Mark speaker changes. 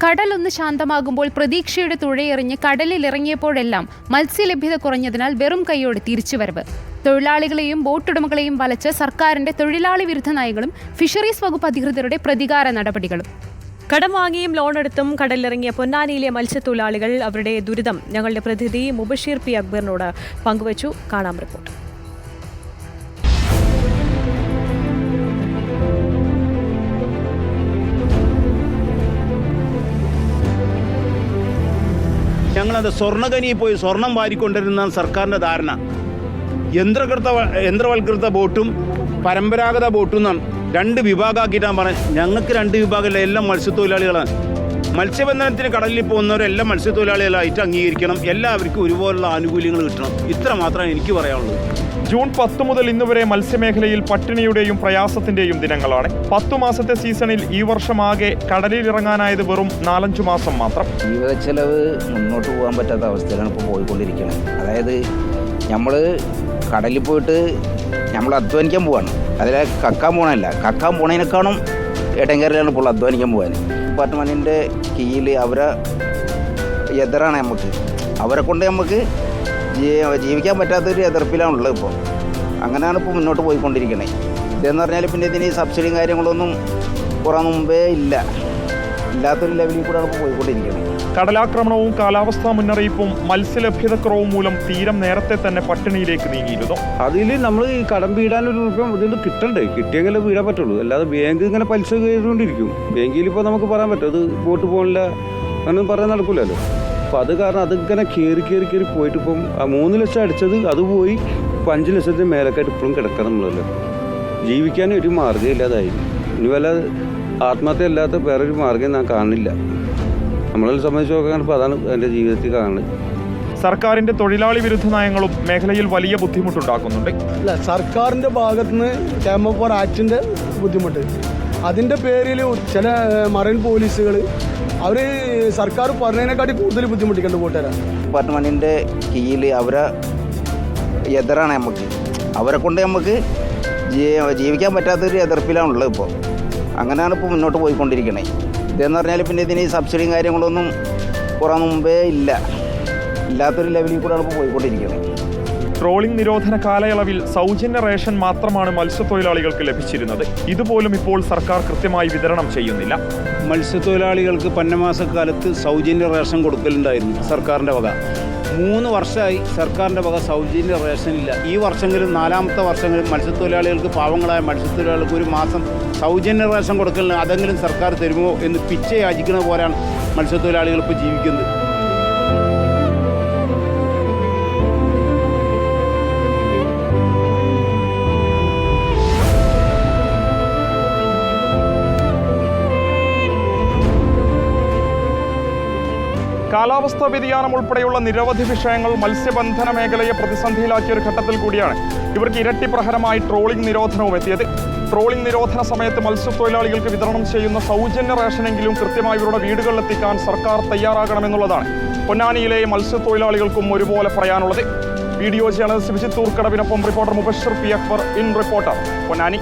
Speaker 1: കടലൊന്ന് ശാന്തമാകുമ്പോൾ പ്രതീക്ഷയുടെ തുഴയെറിഞ്ഞ് കടലിലിറങ്ങിയപ്പോഴെല്ലാം മത്സ്യലഭ്യത കുറഞ്ഞതിനാൽ വെറും കൈയോടെ തിരിച്ചുവരവ്. തൊഴിലാളികളെയും ബോട്ടുടമകളെയും വലച്ച് സർക്കാരിന്റെ തൊഴിലാളി വിരുദ്ധ നയങ്ങളും ഫിഷറീസ് വകുപ്പ് അധികൃതരുടെ പ്രതികാര നടപടികളും.
Speaker 2: കടം വാങ്ങിയും ലോണെടുത്തും കടലിലിറങ്ങിയ പൊന്നാനിയിലെ മത്സ്യത്തൊഴിലാളികൾ അവരുടെ ദുരിതം ഞങ്ങളുടെ പ്രതിനിധി മുബഷീർ പി അക്ബറിനോട് പങ്കുവച്ചു. കാണാം റിപ്പോർട്ട്.
Speaker 3: ഞങ്ങളത് സ്വർണ്ണഖനിയിൽ പോയി സ്വർണം വാരിക്കൊണ്ടിരുന്ന സർക്കാരിൻ്റെ ധാരണ യന്ത്രവൽകൃത ബോട്ടും പരമ്പരാഗത ബോട്ടും രണ്ട് വിഭാഗമാക്കിയിട്ടാണ് പറഞ്ഞത്. ഞങ്ങൾക്ക് രണ്ട് വിഭാഗമല്ല, എല്ലാം മത്സ്യത്തൊഴിലാളികളാണ്. മത്സ്യബന്ധനത്തിന് കടലിൽ പോകുന്നവരെല്ലാം മത്സ്യത്തൊഴിലാളികളായിട്ട് അംഗീകരിക്കണം. എല്ലാവർക്കും ഒരുപോലുള്ള ആനുകൂല്യങ്ങൾ കിട്ടണം. ഇത്ര മാത്രമേ എനിക്ക് പറയാനുള്ളൂ.
Speaker 4: ജൂൺ 10 മുതൽ ഇന്നുവരെ മത്സ്യമേഖലയിൽ പട്ടിണിയുടെയും പ്രയാസത്തിന്റെയും ദിനങ്ങളാണ്. 10 മാസത്തെ സീസണിൽ ഈ വർഷമാകെ കടലിൽ ഇറങ്ങാനായത് വെറും 4-5 മാസം മാത്രം.
Speaker 5: ജീവിത ചെലവ് മുന്നോട്ട് പോകാൻ പറ്റാത്ത അവസ്ഥയിലാണ് ഇപ്പോൾ പോയിക്കൊണ്ടിരിക്കുന്നത്. അതായത് നമ്മൾ കടലിൽ പോയിട്ട് നമ്മൾ അധ്വാനിക്കാൻ പോവാണ്, അതിൽ കക്കാൻ പോകണമല്ല, കക്കാൻ പോണതിനേക്കാളും ഇടങ്കരയിലാണ് ഇപ്പോൾ അധ്വാനിക്കാൻ പോകാൻ. ഡിപ്പാർട്ട്മെൻറ്റിൻ്റെ കീഴിൽ അവരെ എതിരാണ് നമുക്ക്, അവരെ കൊണ്ട് നമുക്ക് ജീവിക്കാൻ പറ്റാത്തൊരു എതിർപ്പിലാണുള്ളത്. ഇപ്പോൾ അങ്ങനെയാണ് ഇപ്പോൾ മുന്നോട്ട് പോയിക്കൊണ്ടിരിക്കുന്നത്. ഇതെന്ന് പറഞ്ഞാൽ പിന്നെ ഇതിന് സബ്സിഡിയും കാര്യങ്ങളൊന്നും കുറേ മുമ്പേ ഇല്ലാത്തൊരു ലെവലിൽ കൂടെയാണ് ഇപ്പോൾ പോയിക്കൊണ്ടിരിക്കുന്നത്.
Speaker 4: കടലാക്രമണവും കാലാവസ്ഥാ മുന്നറിയിപ്പും മത്സ്യലഭ്യതക്കുറവും മൂലം തീരം നേരത്തെ തന്നെ പട്ടിണിയിലേക്ക് നീങ്ങിയിരുന്നു.
Speaker 6: അതിൽ നമ്മൾ ഈ കടം വീടാനൊരു രൂപം ഇതിന് കിട്ടണ്ടേ, കിട്ടിയെങ്കിലേ വീടാൻ പറ്റുള്ളൂ. അല്ലാതെ ബാങ്ക് ഇങ്ങനെ പലിശ കയറിക്കൊണ്ടിരിക്കും. ബാങ്കിൽ ഇപ്പോൾ നമുക്ക് പറയാൻ പറ്റും അത് ബോട്ട് പോകില്ല അങ്ങനെ പറയാൻ നടക്കില്ലല്ലോ. അപ്പോൾ അത് കാരണം അതിങ്ങനെ കയറി പോയിട്ട് ഇപ്പം 3 ലക്ഷം അടിച്ചത് അത് പോയി 5 ലക്ഷത്തിന് മേലൊക്കെയായിട്ട് ഇപ്പോഴും കിടക്കണം നമ്മളല്ലോ. ജീവിക്കാനും ഒരു മാർഗ്ഗം ഇല്ലാതായി. ഇനി വല്ല ആത്മഹത്യ അല്ലാത്ത വേറൊരു മാർഗ്ഗം ഞാൻ കാണില്ല. നമ്മളെ സംബന്ധിച്ച് നോക്കുകയാണെങ്കിൽ അതാണ് എൻ്റെ ജീവിതത്തിൽ കാണുന്നത്.
Speaker 4: സർക്കാരിന്റെ തൊഴിലാളി വിരുദ്ധ നയങ്ങളും മേഖലയിൽ വലിയ ബുദ്ധിമുട്ടുണ്ടാക്കുന്നുണ്ട്.
Speaker 7: അല്ല, സർക്കാരിൻ്റെ ഭാഗത്തുനിന്ന് ക്യാമ്പ് ആക്ടിൻ്റെ ബുദ്ധിമുട്ട്, അതിൻ്റെ പേരിൽ ചില മറൈൻ പോലീസുകൾ അവർ സർക്കാർ പറഞ്ഞതിനെക്കാട്ടി കൂടുതൽ ബുദ്ധിമുട്ടിക്കേണ്ട പോട്ടുകാരാണ്.
Speaker 5: ഡിപ്പാർട്ട്മെൻറ്റിൻ്റെ കീഴിൽ അവരെ എതിരാണ് നമുക്ക്, അവരെ കൊണ്ട് നമുക്ക് ജീവിക്കാൻ പറ്റാത്തൊരു എതിർപ്പിലാണുള്ളത്. ഇപ്പോൾ അങ്ങനെയാണ് ഇപ്പോൾ മുന്നോട്ട് പോയിക്കൊണ്ടിരിക്കുന്നത്. ഇതെന്ന് പറഞ്ഞാൽ പിന്നെ ഇതിന് സബ്സിഡിയും കാര്യങ്ങളൊന്നും കുറേ മുമ്പേ ഇല്ലാത്തൊരു ലെവലിൽ കൂടെയാണ് ഇപ്പോൾ പോയിക്കൊണ്ടിരിക്കുന്നത്.
Speaker 4: ട്രോളിംഗ് നിരോധന കാലയളവിൽ സൗജന്യ റേഷൻ മാത്രമാണ് മത്സ്യത്തൊഴിലാളികൾക്ക് ലഭിച്ചിരുന്നത്. ഇതുപോലും ഇപ്പോൾ സർക്കാർ കൃത്യമായി വിതരണം ചെയ്യുന്നില്ല.
Speaker 3: മത്സ്യത്തൊഴിലാളികൾക്ക് പന്നമാസക്കാലത്ത് സൗജന്യ റേഷൻ കൊടുക്കലുണ്ടായിരുന്നു സർക്കാരിൻ്റെ വക. 3 വർഷമായി സർക്കാരിൻ്റെ വക സൗജന്യ റേഷനില്ല. ഈ വർഷങ്ങളിൽ 4ാമത്തെ വർഷങ്ങളിൽ മത്സ്യത്തൊഴിലാളികൾക്ക്, പാവങ്ങളായ മത്സ്യത്തൊഴിലാളികൾക്ക് ഒരു മാസം സൗജന്യ റേഷൻ കൊടുക്കലിന് അതെങ്കിലും സർക്കാർ തരുമോ എന്ന് പിച്ചയാചിക്കുന്ന പോലെയാണ് മത്സ്യത്തൊഴിലാളികൾ ഇപ്പോൾ ജീവിക്കുന്നത്.
Speaker 4: കാലാവസ്ഥാ വ്യതിയാനം ഉൾപ്പെടെയുള്ള നിരവധി വിഷയങ്ങൾ മത്സ്യബന്ധന മേഖലയെ പ്രതിസന്ധിയിലാക്കിയ ഒരു ഘട്ടത്തിൽ കൂടിയാണ് ഇവർക്ക് ഇരട്ടി പ്രഹരമായി ട്രോളിംഗ് നിരോധനവും എത്തിയത്. ട്രോളിംഗ് നിരോധന സമയത്ത് മത്സ്യത്തൊഴിലാളികൾക്ക് വിതരണം ചെയ്യുന്ന സൗജന്യ റേഷനെങ്കിലും കൃത്യമായി ഇവരുടെ വീടുകളിലെത്തിക്കാൻ സർക്കാർ തയ്യാറാകണമെന്നുള്ളതാണ് പൊന്നാനിയിലെ മത്സ്യത്തൊഴിലാളികൾക്കും ഒരുപോലെ പറയാനുള്ളത്. വീഡിയോ ജേർണലിസ്റ്റ് വിജിത് തൂർക്കടവിനൊപ്പം reporter Mubasheer P Akbar, in reporter, Ponnani.